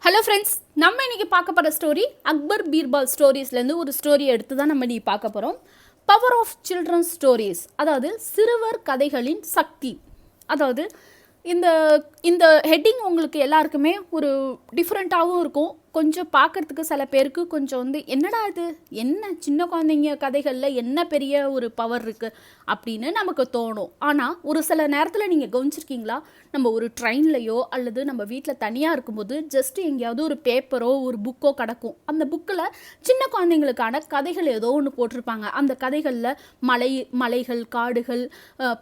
Hello friends, நம்ம இன்னைக்கு பார்க்க போகிற ஸ்டோரி அக்பர் பீர்பால் ஸ்டோரிஸ்லேருந்து ஒரு ஸ்டோரி எடுத்து தான் நம்ம இன்னைக்கு பார்க்க போகிறோம். பவர் ஆஃப் சில்ட்ரன்ஸ் ஸ்டோரிஸ், அதாவது சிறுவர் கதைகளின் சக்தி. அதாவது இந்த இந்த ஹெட்டிங் உங்களுக்கு எல்லாருக்குமே ஒரு டிஃப்ரெண்ட்டாகவும் இருக்கும். கொஞ்சம் பார்க்குறதுக்கு சில பேருக்கு கொஞ்சம் என்னடா இது, என்ன சின்ன குழந்தைங்க கதைகளில் என்ன பெரிய ஒரு பவர் இருக்குது அப்படின்னு நமக்கு தோணும். ஆனால் ஒரு சில நேரத்தில் நீங்கள் கவனிச்சிருக்கீங்களா, நம்ம ஒரு ட்ரெயின்லையோ அல்லது நம்ம வீட்டில் தனியாக இருக்கும்போது ஜஸ்ட்டு எங்கேயாவது ஒரு பேப்பரோ ஒரு புக்கோ கிடக்கும். அந்த புக்கில் சின்ன குழந்தைங்களுக்கான கதைகள் ஏதோ ஒன்று போட்டிருப்பாங்க. அந்த கதைகளில் மலைகள், காடுகள்,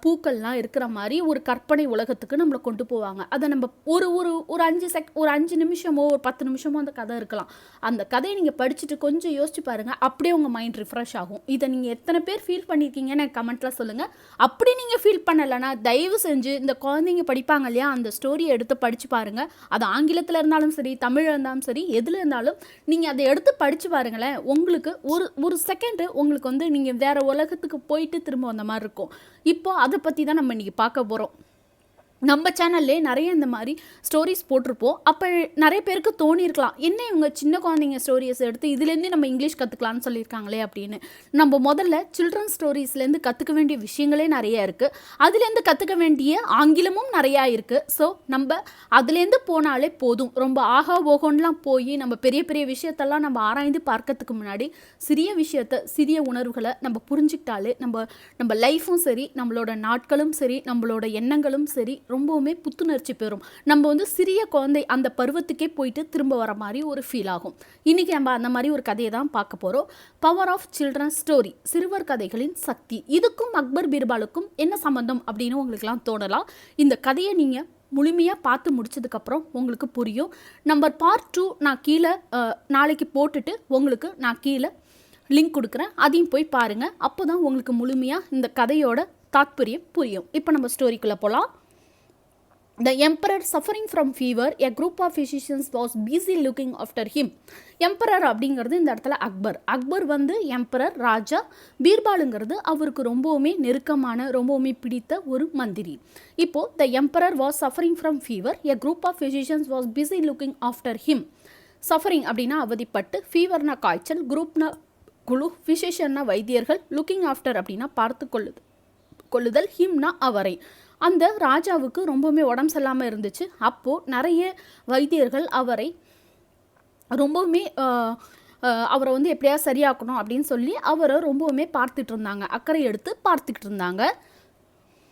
பூக்கள்லாம் இருக்கிற மாதிரி ஒரு கற்பனை உலகத்துக்கு நம்மளை கொண்டு போவாங்க. அதை நம்ம ஒரு ஒரு ஒரு 5 நிமிஷமோ ஒரு 10 நிமிஷமோ அந்த கதை இருக்கலாம். அந்த கதையை நீங்கள் படிச்சுட்டு கொஞ்சம் யோசிச்சு பாருங்கள், அப்படியே உங்கள் மைண்ட் ரிஃப்ரெஷ் ஆகும். இதை நீங்கள் எத்தனை பேர் ஃபீல் பண்ணியிருக்கீங்கன்னு எனக்கு கமெண்ட்டில் சொல்லுங்கள். அப்படி நீங்கள் ஃபீல் பண்ணலைன்னா தயவு செஞ்சு இந்த குழந்தைங்க படிப்பாங்க இல்லையா, அந்த ஸ்டோரியை எடுத்து படித்து பாருங்கள். அது ஆங்கிலத்தில் இருந்தாலும் சரி, தமிழில் இருந்தாலும் சரி, எதில் இருந்தாலும் நீங்கள் அதை எடுத்து படித்து பாருங்களேன். உங்களுக்கு ஒரு செகண்டு உங்களுக்கு நீங்கள் வேறு உலகத்துக்கு போயிட்டு திரும்ப வந்த மாதிரி இருக்கும். இப்போ அதை பற்றி தான் நம்ம இன்றைக்கி பார்க்க போகிறோம். நம்ம சேனல்லே நிறைய இந்த மாதிரி ஸ்டோரிஸ் போட்டிருப்போம். அப்போ நிறைய பேருக்கு தோணியிருக்கலாம், என்ன இவங்க சின்ன குழந்தைங்க ஸ்டோரிஸ் எடுத்து இதுலேருந்து நம்ம இங்கிலீஷ் கற்றுக்கலான்னு சொல்லியிருக்காங்களே அப்படின்னு. நம்ம முதல்ல சில்ட்ரன் ஸ்டோரிஸ்லேருந்து கற்றுக்க வேண்டிய விஷயங்களே நிறையா இருக்குது. அதுலேருந்து கற்றுக்க வேண்டிய ஆங்கிலமும் நிறையா இருக்குது. ஸோ நம்ம அதுலேருந்து போனாலே போதும். ரொம்ப ஆகா ஓகோன்னெலாம் போய் நம்ம பெரிய பெரிய விஷயத்தெல்லாம் நம்ம ஆராய்ந்து பார்க்கறதுக்கு முன்னாடி சிறிய உணர்வுகளை நம்ம புரிஞ்சுக்கிட்டாலே நம்ம லைஃப்பும் சரி, நம்மளோட நாட்களும் சரி, நம்மளோட எண்ணங்களும் சரி ரொம்பவுமே புத்துணர்ச்சி பெறும். நம்ம சிறிய குழந்தை அந்த பருவத்துக்கே போயிட்டு திரும்ப வர மாதிரி ஒரு ஃபீல் ஆகும். இன்றைக்கி நம்ம அந்த மாதிரி ஒரு கதையை தான் பார்க்க போகிறோம். பவர் ஆஃப் சில்ட்ரன் ஸ்டோரி, சிறுவர் கதைகளின் சக்தி. இதுக்கும் அக்பர் பீர்பாலுக்கும் என்ன சம்பந்தம் அப்படின்னு உங்களுக்குலாம் தோணலாம். இந்த கதையை நீங்கள் முழுமையாக பார்த்து முடிச்சதுக்கப்புறம் உங்களுக்கு புரியும். நம்பர் பார்ட் 2 நான் கீழே நாளைக்கு போட்டுட்டு உங்களுக்கு நான் கீழே லிங்க் கொடுக்குறேன், அதையும் போய் பாருங்கள். அப்போ தான் உங்களுக்கு முழுமையாக இந்த கதையோட தாத்பரியம் புரியும். இப்போ நம்ம ஸ்டோரிக்குள்ளே போகலாம். The emperor suffering from fever, a group of physicians was busy looking after him. Emperor அப்படிங்கிறது இந்த இடத்துல அக்பர் எம்பரர் ராஜா. பீர்பாலுங்கிறது அவருக்கு ரொம்பவுமே நெருக்கமான, ரொம்பவுமே பிடித்த ஒரு மந்திரி. இப்போ the emperor was suffering from fever, a group of physicians was busy looking after him. Suffering அப்படின்னா அவதிப்பட்டு, ஃபீவர்னா காய்ச்சல், குரூப்னா குழு, ஃபிசிஷியன்னா வைத்தியர்கள், லுக்கிங் ஆஃப்டர் அப்படின்னா பார்த்து கொள்ளுதல், ஹிம்னா அவரை. அந்த ராஜாவுக்கு ரொம்பவுமே உடம்பு சரியில்லாமல் இருந்துச்சு. அப்போது நிறைய வைத்தியர்கள் அவரை ரொம்பவுமே அவரை எப்படியாவது சரியாக்கணும் அப்படின்னு சொல்லி அவரை ரொம்பவுமே பார்த்துட்டு இருந்தாங்க, அக்கறை எடுத்து பார்த்துக்கிட்டு இருந்தாங்க.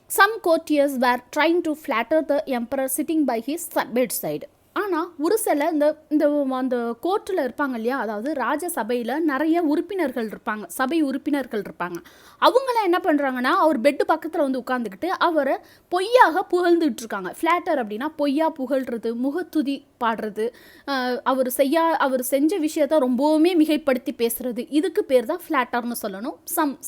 Some courtiers were trying to flatter the emperor sitting by his bedside. ஆனால் ஒரு சில அந்த கோர்ட்டில் இருப்பாங்க இல்லையா, அதாவது ராஜ சபையில் நிறைய சபை உறுப்பினர்கள் இருப்பாங்க. அவங்களாம் என்ன பண்ணுறாங்கன்னா, அவர் பெட்டு பக்கத்தில் உட்காந்துக்கிட்டு அவரை பொய்யாக புகழ்ந்துட்டு இருக்காங்க. ஃப்ளாட்டர் அப்படின்னா பொய்யா புகழ்கிறது, முகத்துதி பாடுறது, அவர் செஞ்ச விஷயத்த ரொம்பவுமே மிகைப்படுத்தி பேசுறது. இதுக்கு பேர் தான் ஃப்ளாட்டர்னு சொல்லணும்.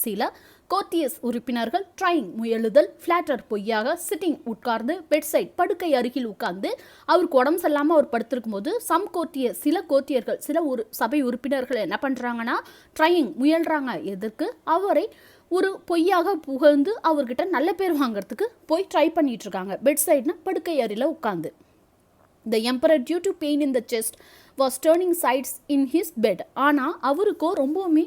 சில கோர்ட்டியஸ் உறுப்பினர்கள் ட்ரைங் முயலுதல், ஃப்ளாட்டர் பொய்யாக, சிட்டிங் உட்கார்ந்து, பெட்சைட் படுக்கை அருகில் உட்கார்ந்து அவருக்கு உடம்பு சரியில்லாமல் அவர் படுத்திருக்கும் போது சில கோர்ட்டியர்கள், ஒரு சபை உறுப்பினர்கள் என்ன பண்ணுறாங்கன்னா, ட்ரைங் முயல்றாங்க. எதற்கு? அவரை ஒரு பொய்யாக புகழ்ந்து அவர்கிட்ட நல்ல பேர் வாங்கிறதுக்கு போய் ட்ரை பண்ணிட்டு இருக்காங்க. பெட்சைட்னா படுக்கை அறையில் உட்காந்து. The emperor, due to pain in the chest, was turning sides in his bed. ஆனால் அவருக்கோ ரொம்பவுமே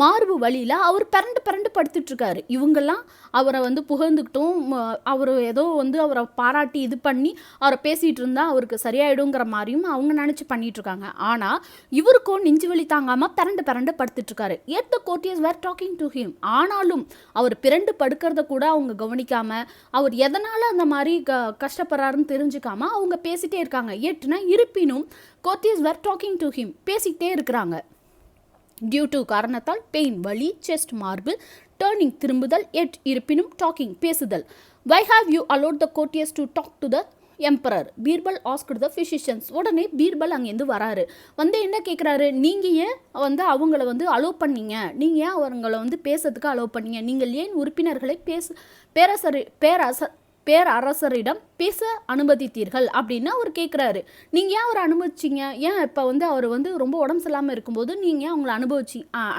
மார்பு வழியில் அவர் பரண்டு படுத்துட்ருக்காரு. இவங்கெல்லாம் அவரை புகழ்ந்துக்கிட்டும், அவர் ஏதோ அவரை பாராட்டி இது பண்ணி அவரை பேசிகிட்டு இருந்தால் அவருக்கு சரியாயிடுங்கிற மாதிரியும் அவங்க நினச்சி பண்ணிகிட்ருக்காங்க. ஆனால் இவருக்கோ நெஞ்சு வலி தாங்காமல் பரண்டு படுத்துட்ருக்காரு. Yet the courtiers were talking to him. ஆனாலும் அவர் பிறண்டு படுக்கிறத கூட அவங்க கவனிக்காமல், அவர் எதனால் அந்த மாதிரி கஷ்டப்படுறாருன்னு தெரிஞ்சுக்காமல் அவங்க பேசிகிட்டே இருக்காங்க. இருப்பினும் courtiers were talking to him, பேசிக்கிட்டே இருக்கிறாங்க. டியூ டு காரணத்தால், பெயின் வலி, செஸ்ட் மார்பு, டர்னிங் திரும்புதல், இருப்பினும் டாக்கிங் பேசுதல். Why have you allot the courtiers to talk to the emperor? Birbal asked the physicians. உடனே பீர்பல் அங்கேருந்து வராரு. என்ன கேட்குறாரு, நீங்கள் ஏன் அவங்கள அலோவ் பண்ணீங்க, நீங்கள் ஏன் அவங்கள பேசுறதுக்கு அலோவ் பண்ணீங்க, நீங்கள் ஏன் உறுப்பினர்களை பேரரசரிடம் பேச அனுமதித்தீர்கள் அப்படின்னு அவர் கேட்குறாரு. நீங்கள் ஏன் அவரை அனுமதிச்சிங்க, ஏன் இப்போ அவர் ரொம்ப உடம்பு சரியில்லாமல் இருக்கும்போது நீங்கள் ஏன் அவங்களை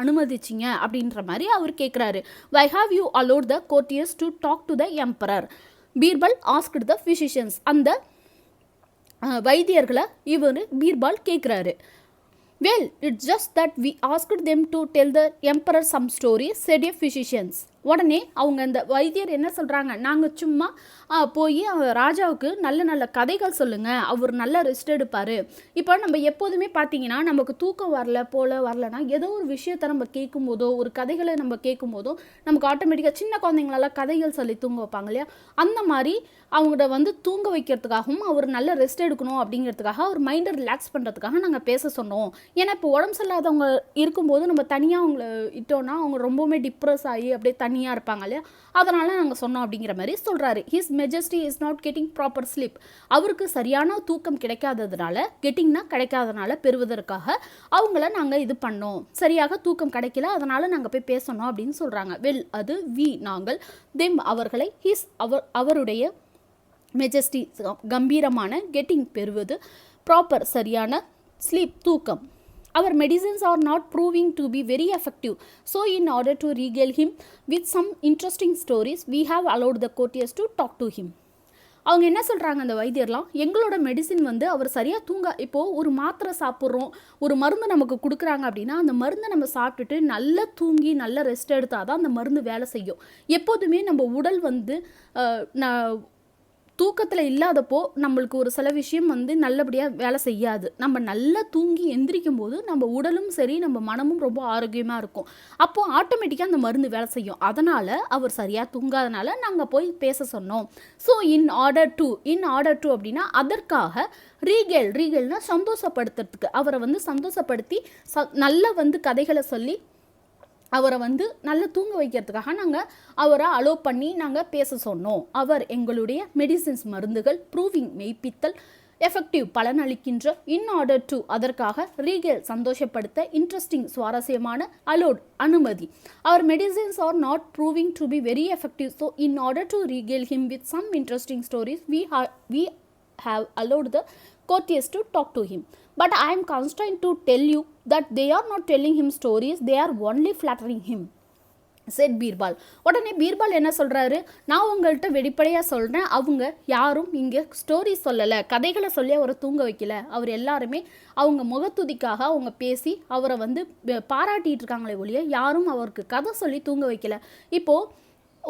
அனுமதிச்சிங்க அப்படின்ற மாதிரி அவர் கேட்குறாரு. Why have you allot the courtiers to talk to the emperor? Birbal asked the physicians. அந்த வைத்தியர்களை இவர் பீர்பால் கேட்குறாரு. Well, it's just that we asked them to tell the emperor some stories, said a physicians. உடனே அவங்க அந்த வைத்தியர் என்ன சொல்கிறாங்க, நாங்கள் சும்மா போய் ராஜாவுக்கு நல்ல நல்ல கதைகள் சொல்லுங்கள், அவர் நல்ல ரெஸ்ட் எடுப்பார். இப்போ நம்ம எப்போதுமே பார்த்தீங்கன்னா நமக்கு தூக்கம் வரலனா ஏதோ ஒரு விஷயத்தை நம்ம கேட்கும் போதோ ஒரு கதைகளை நம்ம கேட்கும் போதோ நமக்கு ஆட்டோமேட்டிக்காக சின்ன குழந்தைங்களெல்லாம் கதைகள் சொல்லி தூங்க வைப்பாங்க இல்லையா, அந்த மாதிரி அவங்கள வந்து தூங்க வைக்கிறதுக்காகவும் அவர் நல்ல ரெஸ்ட் எடுக்கணும் அப்படிங்கிறதுக்காக அவர் மைண்டை ரிலாக்ஸ் பண்ணுறதுக்காக நாங்கள் பேச சொன்னோம். ஏன்னா இப்போ உடம்பு சரியில்லாதவங்க இருக்கும்போது நம்ம தனியாக அவங்கள இட்டோன்னா அவங்க ரொம்பவுமே டிப்ரெஸ் ஆகி அப்படியே தனியாக இருப்பாங்க இல்லையா, அதனால் நாங்கள் சொன்னோம் அப்படிங்கிற மாதிரி சொல்கிறாரு. His majesty is not getting proper sleep. அவருக்கு சரியான தூக்கம் கிடைக்காததுனால, கெட்டிங்னா கிடைக்காதனால பெறுவதற்காக அவங்கள நாங்கள் இது பண்ணோம். சரியாக தூக்கம் கிடைக்கல, அதனால் நாங்கள் போய் பேசணும் அப்படின்னு சொல்கிறாங்க. வெல், அது நாங்கள் தெம் அவர்களை, அவருடைய மெஜஸ்டி கம்பீரமான, கெட்டிங் பெறுவது, ப்ராப்பர் சரியான, ஸ்லீப் தூக்கம். Our medicines are not proving to be very effective. So in order to regale him with some interesting stories, we have allowed the courtiers to talk to him. அவங்க என்ன சொல்கிறாங்க அந்த வைத்தியர்லாம், எங்களோட medicine வந்து அவர் சரியாக இப்போது ஒரு மாத்திரை சாப்பிட்றோம், ஒரு மருந்து நமக்கு கொடுக்குறாங்க அப்படின்னா அந்த மருந்தை நம்ம சாப்பிட்டுட்டு நல்லா தூங்கி நல்லா ரெஸ்ட் எடுத்தால் தான் அந்த மருந்து வேலை செய்யும். எப்போதுமே நம்ம உடல் வந்து தூக்கத்தில் இல்லாதப்போ நம்மளுக்கு ஒரு சில விஷயம் வந்து நல்லபடியாக வேலை செய்யாது. நம்ம நல்லா தூங்கி எந்திரிக்கும் போது நம்ம உடலும் சரி நம்ம மனமும் ரொம்ப ஆரோக்கியமாக இருக்கும். அப்போது ஆட்டோமேட்டிக்காக அந்த மருந்து வேலை செய்யும். அதனால் அவர் சரியாக தூங்காதனால நாங்கள் போய் பேச சொன்னோம். ஸோ இன் ஆர்டர் டு அப்படின்னா அதற்காக ரீகேல்னால் சந்தோஷப்படுத்துறதுக்கு, அவரை வந்து சந்தோஷப்படுத்தி நல்ல வந்து கதைகளை சொல்லி அவரை வந்து நல்லா தூங்க வைக்கிறதுக்காக நாங்கள் அவரை அலோ பண்ணி நாங்கள் பேச சொன்னோம். அவர் எங்களுடைய மெடிசின்ஸ் மருந்துகள் ப்ரூவிங் மெய்ப்பித்தல் எஃபெக்டிவ் பலனளிக்கின்ற, இன் ஆர்டர் டு அதற்காக, ரீகேல் சந்தோஷப்படுத்த, இன்ட்ரெஸ்டிங் சுவாரஸ்யமான, அலோட் அனுமதி. அவர் medicines are not proving to be very effective. So in order to regale him with some interesting stories we have allowed the courtiers to talk to him. But I am constrained to tell you that they are not telling him stories, they are only flattering him, said Birbal. உடனே பீர்பால் என்ன சொல்கிறாரு, நான் உங்கள்கிட்ட வெளிப்படையாக சொல்கிறேன், அவங்க யாரும் இங்கே ஸ்டோரி சொல்லலை, கதைகளை சொல்லி அவரை தூங்க வைக்கல. அவர் எல்லாருமே அவங்க முகத்துதிக்காக அவங்க பேசி அவரை வந்து பாராட்டிகிட்டு இருக்காங்களே ஒழிய யாரும் அவருக்கு கதை சொல்லி தூங்க வைக்கல. இப்போது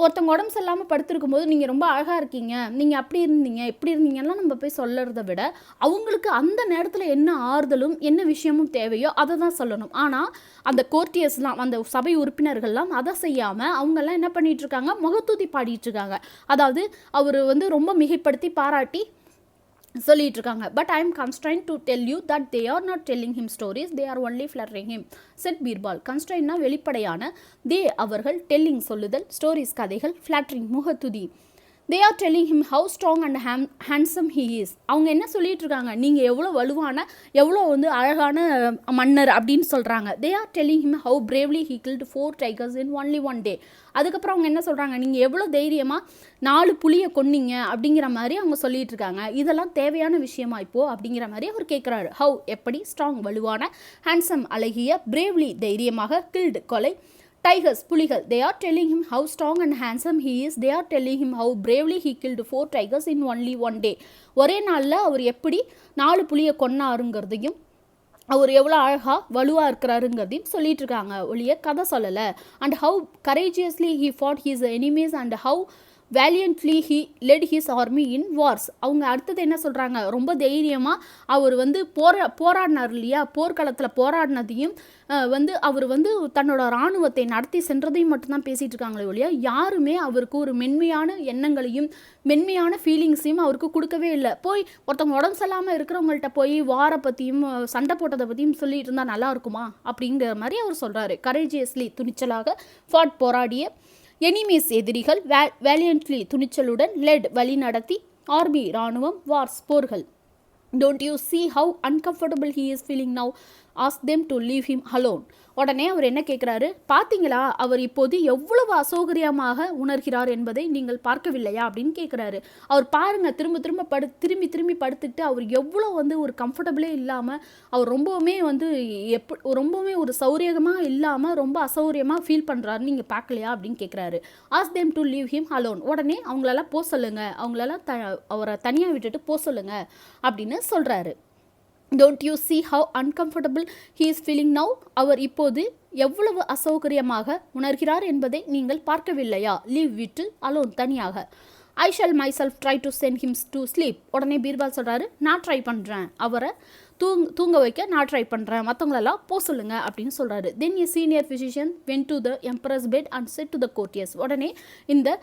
ஒருத்தவங்க உடம்பு சரியில்லாமல் படுத்திருக்கும் போது நீங்கள் ரொம்ப அழகாக இருக்கீங்க, நீங்கள் அப்படி இருந்தீங்க இப்படி இருந்தீங்கன்னா நம்ம போய் சொல்லுறதை விட அவங்களுக்கு அந்த நேரத்தில் என்ன ஆறுதலும் என்ன விஷயமும் தேவையோ அதை தான் சொல்லணும். ஆனால் அந்த கோர்ட்டியர்ஸ்லாம், அந்த சபை உறுப்பினர்கள்லாம் அதை செய்யாமல் அவங்கெல்லாம் என்ன பண்ணிகிட்ருக்காங்க, முகத்தூதி பாடிட்டுருக்காங்க. அதாவது அவர் வந்து ரொம்ப மிகைப்படுத்தி பாராட்டி சொல்லிட்டு இருக்காங்க. But I am constrained to tell you that they are not telling him stories, they are only flattering him, said Birbal. கன்ஸ்ட்ரைன்னா வெளிப்படையான, தே அவர்கள், டெல்லிங் சொல்லுதல், ஸ்டோரிஸ் கதைகள், ஃப்ளாட்டரிங் முகத்துதி. They are telling him how strong and handsome he is. அவங்க என்ன சொல்லிட்டு இருக்காங்க, நீங்கள் எவ்வளோ வலுவான, எவ்வளோ வந்து அழகான மன்னர் அப்படின்னு சொல்கிறாங்க. They are telling him how bravely he killed 4 tigers in only 1 day. அதுக்கப்புறம் அவங்க என்ன சொல்கிறாங்க, நீங்கள் எவ்வளோ தைரியமாக 4 புலியை கொன்னீங்க அப்படிங்கிற மாதிரி அவங்க சொல்லிட்டு இருக்காங்க. இதெல்லாம் தேவையான விஷயமா இப்போது அப்படிங்கிற மாதிரி அவர் கேட்குறாரு. ஹவு எப்படி, ஸ்ட்ராங் வலுவான, ஹேண்ட்ஸம் அழகிய, பிரேவ்லி தைரியமாக, கில்டு கொலை, tigers புலிகள். They are telling him how strong and handsome he is. They are telling him how bravely he killed 4 tigers in only 1 day. ஒரே நாளில் அவர் எப்படி 4 புலியை கொன்னாருங்கிறதையும் அவர் எவ்வளோ அழகாக வலுவாக இருக்கிறாருங்கிறதையும் சொல்லிட்டு இருக்காங்க ஒழிய கதை சொல்லலை. And how courageously he fought his enemies and how valiantly he led his army in wars. அவங்க அடுத்தது என்ன சொல்கிறாங்க, ரொம்ப தைரியமாக அவர் வந்து போராடினார் இல்லையா, போர்க்களத்தில் போராடினதையும் வந்து அவர் வந்து தன்னோட இராணுவத்தை நடத்தி சென்றதையும் மட்டும்தான் பேசிகிட்டு இருக்காங்களே ஒழிய யாருமே அவருக்கு ஒரு மென்மையான எண்ணங்களையும் மென்மையான ஃபீலிங்ஸையும் அவருக்கு கொடுக்கவே இல்லை. போய் ஒருத்தவங்க உடம்பு சரியில்லாமல் இருக்கிறவங்கள்ட்ட போய் வாரை பற்றியும் சண்டை போட்டதை பற்றியும் சொல்லிட்டு இருந்தால் நல்லா இருக்குமா அப்படிங்கிற மாதிரி அவர் சொல்கிறாரு. கரேஜியஸ்லி துணிச்சலாக, ஃபாட் போராடிய, எனிமீஸ் எதிரிகள், வேலியன்ட்லி துணிச்சலுடன், லெட் வழி நடத்தி, ஆர்மி இராணுவம், வார்ஸ் போர்கள். Don't you see how uncomfortable he is feeling now? Ask them to leave him alone. உடனே அவர் என்ன கேட்குறாரு, பார்த்தீங்களா அவர் இப்போது எவ்வளவு அசௌகரியமாக உணர்கிறார் என்பதை நீங்கள் பார்க்கவில்லையா அப்படின்னு கேட்குறாரு. அவர் பாருங்கள் திரும்பி திரும்பி படுத்துட்டு அவர் எவ்வளோ வந்து ஒரு கம்ஃபர்டபுளே இல்லாமல், அவர் ரொம்பவுமே வந்து ரொம்பவுமே ஒரு சௌரியமாக இல்லாமல் ரொம்ப அசௌகரியமாக ஃபீல் பண்ணுறாரு, நீங்கள் பார்க்கலையா அப்படின்னு கேட்குறாரு. Ask them to leave him alone. உடனே அவங்களெல்லாம் போக சொல்லுங்கள், அவங்களெல்லாம் அவரை தனியாக விட்டுட்டு போக சொல்லுங்கள் அப்படின்னு சொல்கிறாரு. Don't you see how uncomfortable he is feeling now? அவர் இப்போது எவ்வளவு அசௌகரியமாக உணர்கிறார் என்பதை நீங்கள் பார்க்கவில்லையா? லீவ் விட்டு அலோன் தனியாக. I shall my self try to send hims to sleep. உடனே பீர்பால் சொல்கிறாரு, நான் ட்ரை பண்ணுறேன், அவரை தூங்க வைக்க நான் ட்ரை பண்ணுறேன், மற்றவங்களெல்லாம் போக சொல்லுங்க அப்படின்னு சொல்கிறாரு. Then a senior physician went to the emperor's bed and said to the courtiers. உடனே இந்த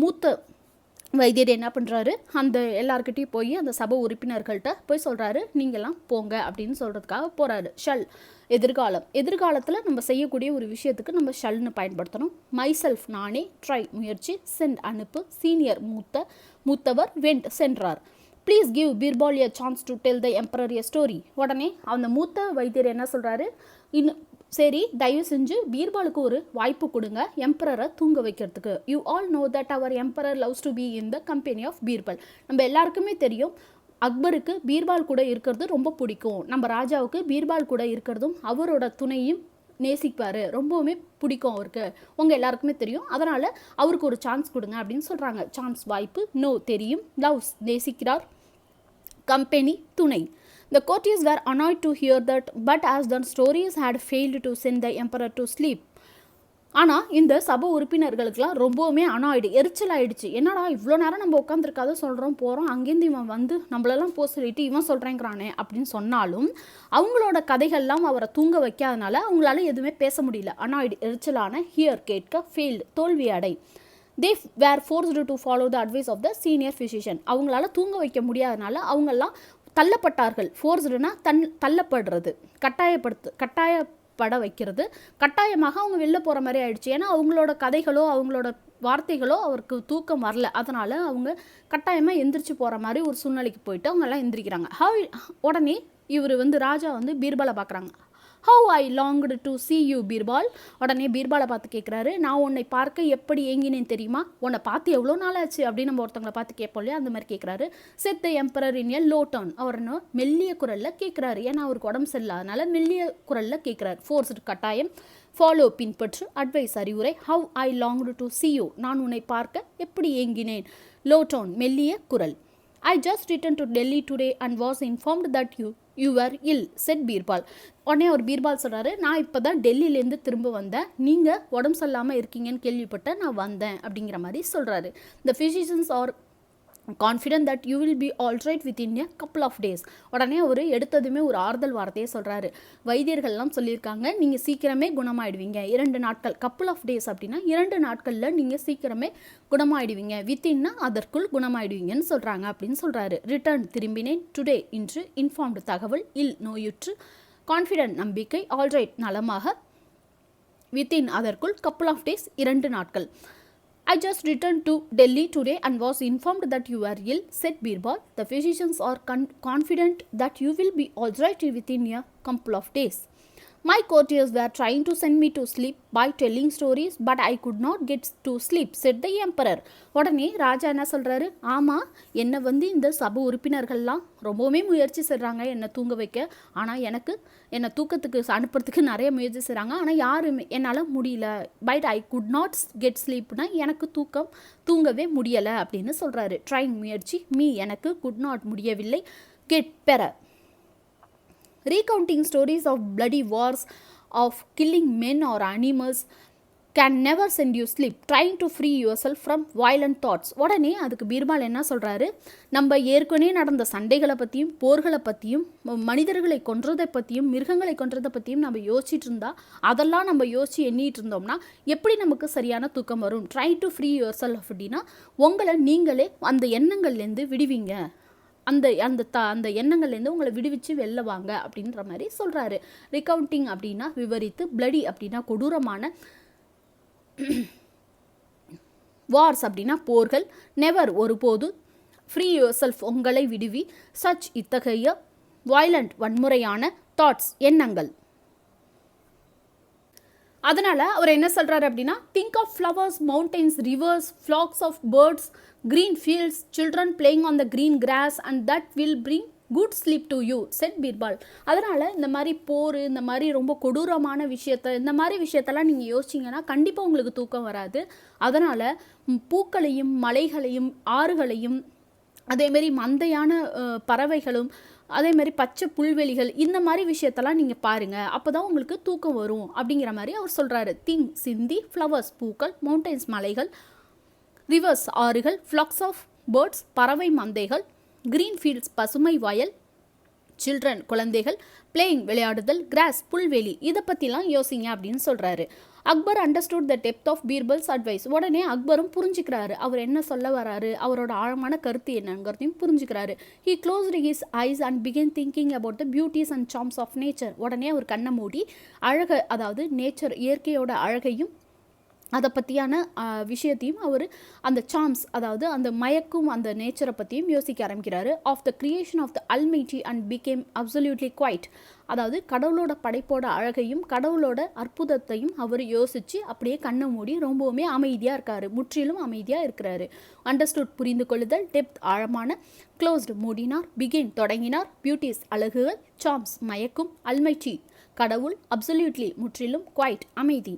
மூத்த வைத்தியர் என்ன பண்ணுறாரு, அந்த எல்லார்கிட்டையும் போய் அந்த சபை உறுப்பினர்கள்ட்ட போய் சொல்கிறாரு, நீங்கள்லாம் போங்க அப்படின்னு சொல்கிறதுக்காக போகிறாரு. ஷல் எதிர்காலத்தில் நம்ம செய்யக்கூடிய ஒரு விஷயத்துக்கு நம்ம ஷல்னு பயன்படுத்தணும். மை செல்ஃப் நானே, ட்ரை முயற்சி, சென்ட் அனுப்பு, சீனியர் மூத்தவர் வெண்ட் சென்றார். Please give Birbal a chance to tell the emperor a story. உடனே அந்த மூத்த வைத்தியர் என்ன சொல்கிறாரு, இன்னும் சரி தயவு செஞ்சு பீர்பாலுக்கு ஒரு வாய்ப்பு கொடுங்க எம்பரரை தூங்க வைக்கிறதுக்கு. You all know that our emperor loves to be in the company of Birbal. நம்ம எல்லாருக்குமே தெரியும் அக்பருக்கு பீர்பால் கூட இருக்கிறது ரொம்ப பிடிக்கும். நம்ம ராஜாவுக்கு பீர்பால் கூட இருக்கிறதும் அவரோட துணையும் நேசிப்பார், ரொம்பவுமே பிடிக்கும் அவருக்கு, உங்கள் எல்லாருக்குமே தெரியும். அதனால் அவருக்கு ஒரு சான்ஸ் கொடுங்க அப்படின்னு சொல்கிறாங்க. சான்ஸ் வாய்ப்பு, நோ தெரியும், லவ்ஸ் நேசிக்கிறார், கம்பெனி துணை. The courtiers were annoyed to hear that, but as the stories had failed to send the emperor to sleep. ஆனால் இந்த சபை உறுப்பினர்களுக்கெல்லாம் ரொம்பவுமே எரிச்சல் ஆயிடுச்சு. என்னடா இவ்வளோ நேரம் நம்ம உட்காந்துருக்காத சொல்கிறோம் போகிறோம், அங்கேருந்து இவன் வந்து நம்மளெல்லாம் போக சொல்லிட்டு இவன் சொல்கிறேங்கிறானே அப்படின்னு சொன்னாலும் அவங்களோட கதைகள்லாம் அவரை தூங்க வைக்காதனால அவங்களால எதுவுமே பேச முடியல. எரிச்சலான, ஹியர் கேட்க, ஃபெயில்டு தோல்வி அடை. They were forced to follow the advice of the senior physician. அவங்களால தூங்க வைக்க முடியாதனால அவங்கெல்லாம் தள்ளப்பட்டார்கள். ஃபோர்ஸ்டுனா தள்ளப்படுறது, கட்டாயப்பட வைக்கிறது, கட்டாயமாக அவங்க வெளில போகிற மாதிரி ஆயிடுச்சு. ஏன்னா அவங்களோட கதைகளோ அவங்களோட வார்த்தைகளோ அவருக்கு தூக்கம் வரல, அதனால் அவங்க கட்டாயமாக எந்திரிச்சு போகிற மாதிரி ஒரு சூழ்நிலைக்கு போயிட்டு அவங்கெல்லாம் எந்திரிக்கிறாங்க. உடனே இவர் வந்து ராஜா வந்து பீர்பாலை பார்க்குறாங்க. How I longed to see you, Birbal. உடனே பீர்பாலை பார்த்து கேட்குறாரு, நான் உன்னை பார்க்க எப்படி ஏங்கினேன் தெரியுமா, உன்னை பார்த்து எவ்வளோ நாள் ஆச்சு அப்படின்னு நம்ம ஒருத்தவங்களை பார்த்து கேட்போம் இல்லையா, அந்த மாதிரி கேட்குறாரு. Said the emperor in a low tone. அவர் மெல்லிய குரலில் கேட்குறாரு, ஏன்னா அவருக்கு உடம்பு சரியில்லாதனால மெல்லிய குரலில் கேட்குறாரு. ஃபோர்ஸ்டு கட்டாயம், ஃபாலோ பின்பற்று, அட்வைஸ் அறிவுரை. How I longed to see you. நான் உன்னை பார்க்க எப்படி ஏங்கினேன். லோ டோன் மெல்லிய குரல். I just returned to Delhi today and was informed that you were ill, said Birbal. உடனே ஒரு பீர்பால் சொல்கிறாரு, நான் இப்போ தான் டெல்லியிலேருந்து திரும்ப வந்தேன், நீங்கள் உடம்பு சரியில்லாமல் இருக்கீங்கன்னு கேள்விப்பட்டேன், நான் வந்தேன் அப்படிங்கிற மாதிரி சொல்கிறாரு. The physicians are confident that you will be all right within a couple of days. உடனே அவர் எடுத்ததுமே ஒரு ஆறுதல் வார்த்தையை சொல்கிறாரு. வைத்தியர்கள்லாம் சொல்லியிருக்காங்க, நீங்கள் சீக்கிரமே குணமாயிடுவீங்க, 2 நாட்கள், couple of days அப்படின்னா 2 நாட்களில் நீங்கள் சீக்கிரமே குணமாயிடுவீங்க, வித்தின்னா அதற்குள் குணமாயிடுவீங்கன்னு சொல்கிறாங்க அப்படின்னு சொல்கிறாரு. ரிட்டர்ன் திரும்பினேன், டுடே இன்று, இன்ஃபார்ம்டு தகவல், இல் நோயுற்று, கான்ஃபிடென்ட் நம்பிக்கை, ஆல்ரைட் நலமாக, வித்தின் அதற்குள், couple of days 2 நாட்கள். I just returned to Delhi today and was informed that you were ill, said Birbal. The physicians are confident that you will be all right within a couple of days. My courtiers were trying to send me to sleep by telling stories, but I could not get to sleep, said the emperor. உடனே ராஜா என்ன சொல்கிறாரு, ஆமாம் என்னை வந்து இந்த சபை உறுப்பினர்கள்லாம் ரொம்பவுமே முயற்சி செய்கிறாங்க என்னை தூங்க வைக்க, ஆனால் என்னை தூக்கத்துக்கு அனுப்புறதுக்கு நிறைய முயற்சி செய்கிறாங்க, ஆனால் யாருமே என்னால் முடியல. But I could not get ஸ்லீப்னா எனக்கு தூங்கவே முடியலை அப்படின்னு சொல்கிறாரு. ட்ரைங் முயற்சி, மீ எனக்கு, குட் நாட் முடியவில்லை, கெட் பெற. Recounting stories of bloody wars, of killing men or animals can never send you sleep. Trying to free yourself from violent thoughts. உடனே அதுக்கு பீர்பால் என்ன சொல்கிறாரு, நம்ம ஏற்கனவே நடந்த சண்டைகளை பற்றியும் போர்களை பற்றியும் மனிதர்களை கொன்றதை பற்றியும் மிருகங்களை கொன்றதை பற்றியும் நம்ம யோசிச்சுட்டு இருந்தா, அதெல்லாம் நம்ம யோசிச்சு எண்ணிட்டு இருந்தோம்னா எப்படி நமக்கு சரியான தூக்கம் வரும். Try to free your self அப்படின்னா உங்களை நீங்களே அந்த எண்ணங்கள்லேருந்து விடுவீங்க, அந்த எண்ணங்கள்லேருந்து உங்களை விடுவிச்சு வெளில வாங்க அப்படின்ற மாதிரி சொல்கிறாரு. ரிகவுண்டிங் அப்படின்னா விவரித்து, பிளடி அப்படின்னா கொடூரமான, வார்ஸ் அப்படின்னா போர்கள், நெவர் ஒருபோது, ஃப்ரீ யுவர் செல்ஃப் உங்களை விடுவி, சச் இத்தகைய, வயலண்ட் வன்முறையான, தாட்ஸ் எண்ணங்கள். அதனால் அவர் என்ன சொல்கிறாரு அப்படின்னா, think of flowers, mountains, rivers, flocks of birds, green fields, children playing on the green grass and that will bring good sleep to you said Birbal. அதனால் இந்த மாதிரி போர், இந்த மாதிரி ரொம்ப கொடூரமான இந்த மாதிரி விஷயத்தெல்லாம் நீங்கள் யோசிச்சிங்கன்னா கண்டிப்பாக உங்களுக்கு தூக்கம் வராது. அதனால் பூக்களையும் மலைகளையும் ஆறுகளையும் அதேமாரி மந்தையான பறவைகளும் அதேமாதிரி பச்சை புல்வெளிகள் இந்த மாதிரி விஷயத்தெல்லாம் நீங்கள் பாருங்கள், அப்போ தான் உங்களுக்கு தூக்கம் வரும் அப்படிங்கிற மாதிரி அவர் சொல்கிறாரு. திங் சிந்தி, ஃப்ளவர்ஸ் பூக்கள், மவுண்டெயின்ஸ் மலைகள், ரிவர்ஸ் ஆறுகள், ஃப்ளாக்ஸ் ஆஃப் பேர்ட்ஸ் பறவை மந்தைகள், க்ரீன் ஃபீல்ட்ஸ் பசுமை வயல், சில்ட்ரன் குழந்தைகள், பிளேயிங் விளையாடுதல், கிராஸ் புல்வெளி, இதை பற்றிலாம் யோசிங்க அப்படின்னு சொல்கிறாரு. Akbar understood the depth of Birbal's advice. உடனே அக்பரும் புரிஞ்சுக்கிறாரு அவர் என்ன சொல்ல வராரு, அவரோட ஆழமான கருத்து என்னங்கிறதையும் புரிஞ்சுக்கிறாரு. He closed his eyes and began thinking about the beauties and charms of nature. உடனே அவர் கண்ணை மூடி அதாவது நேச்சர் இயற்கையோட அழகையும் அதை பற்றியான விஷயத்தையும் அவர் அந்த சார்ம்ஸ், அதாவது அந்த மயக்கும் அந்த நேச்சரை பற்றியும் யோசிக்க ஆரம்பிக்கிறாரு. Of the creation of the almighty and became absolutely quiet. அதாவது கடவுளோட படைப்போட அழகையும் கடவுளோட அற்புதத்தையும் அவர் யோசித்து அப்படியே கண்ணை மூடி ரொம்பவுமே அமைதியாக இருக்கார், முற்றிலும் அமைதியாக இருக்கிறாரு. அண்டர்ஸ்டுட் புரிந்து கொள்ளுதல், டெப்த் ஆழமான, க்ளோஸ்டு மூடினார், பிகின் தொடங்கினார், பியூட்டிஸ் அழகுகள், சார்ம்ஸ் மயக்கும், அல்மைட்டி கடவுள், அப்சல்யூட்லி முற்றிலும், குவைட் அமைதி.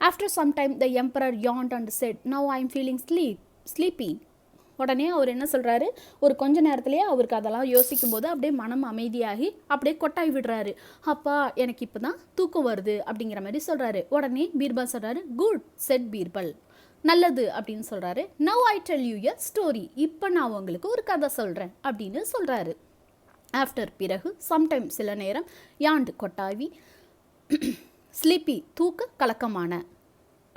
After some time the emperor yawned and said, now I am feeling sleepy. உடனே அவர் என்ன சொல்கிறாரு, ஒரு கொஞ்ச நேரத்துலேயே அவருக்கு அதெல்லாம் யோசிக்கும் போது அப்படியே மனம் அமைதியாகி அப்படியே கொட்டாய் விடுறாரு. அப்பா எனக்கு இப்போ தான் தூக்கம் வருது அப்படிங்கிற மாதிரி சொல்கிறாரு. உடனே பீர்பல் சொல்கிறாரு, குட் செட் பீர்பல், நல்லது அப்படின்னு சொல்கிறாரு. Now I tell you a story, இப்போ நான் உங்களுக்கு ஒரு கதை சொல்கிறேன் அப்படின்னு சொல்கிறாரு. ஆஃப்டர் பிறகு, சம்டைம் சில நேரம், யாண்டு கொட்டாவி, ஸ்லீப்பி தூக்க கலக்கமான.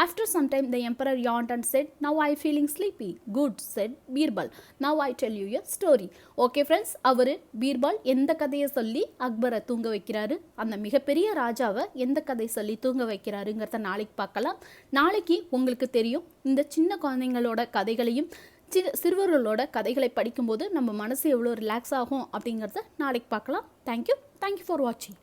After some time the emperor yawned and said, now I feeling sleepy. Good said Birbal, now I tell you a story. Okay friends, அவர் பீர்பால் எந்த கதையை சொல்லி அக்பரை தூங்க வைக்கிறாரு, அந்த மிகப்பெரிய ராஜாவை எந்த கதை சொல்லி தூங்க வைக்கிறாருங்கிறத நாளைக்கு பார்க்கலாம். நாளைக்கு உங்களுக்கு தெரியும், இந்த சின்ன குழந்தைங்களோட கதைகளையும் சிறுவர்களோட கதைகளை படிக்கும்போது நம்ம மனசு எவ்வளோ ரிலாக்ஸ் ஆகும் அப்படிங்கிறத நாளைக்கு பார்க்கலாம். தேங்க்யூ ஃபார் வாட்சிங்.